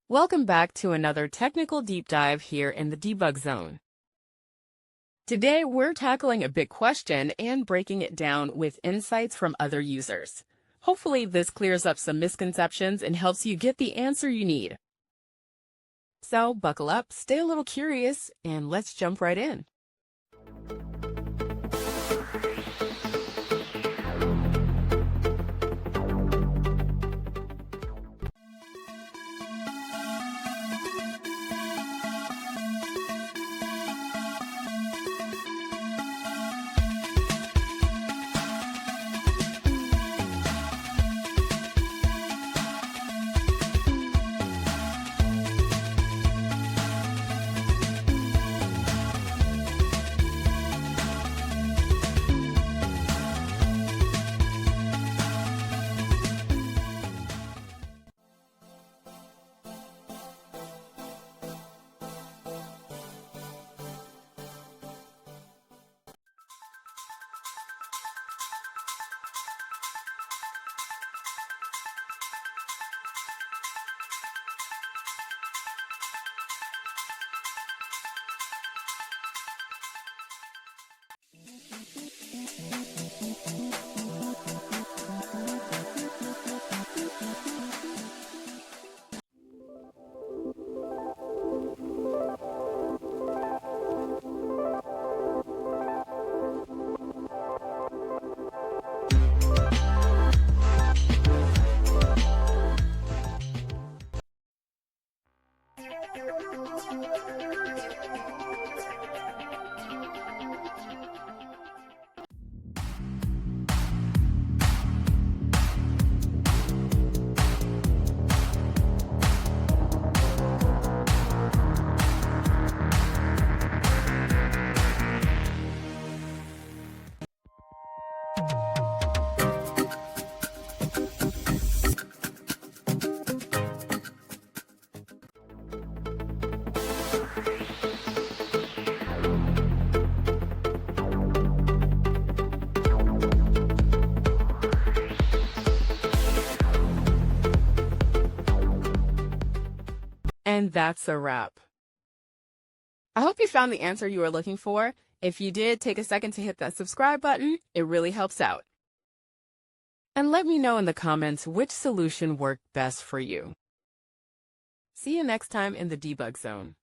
Welcome back to another technical deep dive here in the debug zone. Today, we're tackling a big question and breaking it down with insights from other users. Hopefully, this clears up some misconceptions and helps you get the answer you need. So, buckle up, stay a little curious, and let's jump right in. And that's a wrap. I hope you found the answer you were looking for. If you did, take a second to hit that subscribe button. It really helps out. And let me know in the comments which solution worked best for you. See you next time in the debug zone.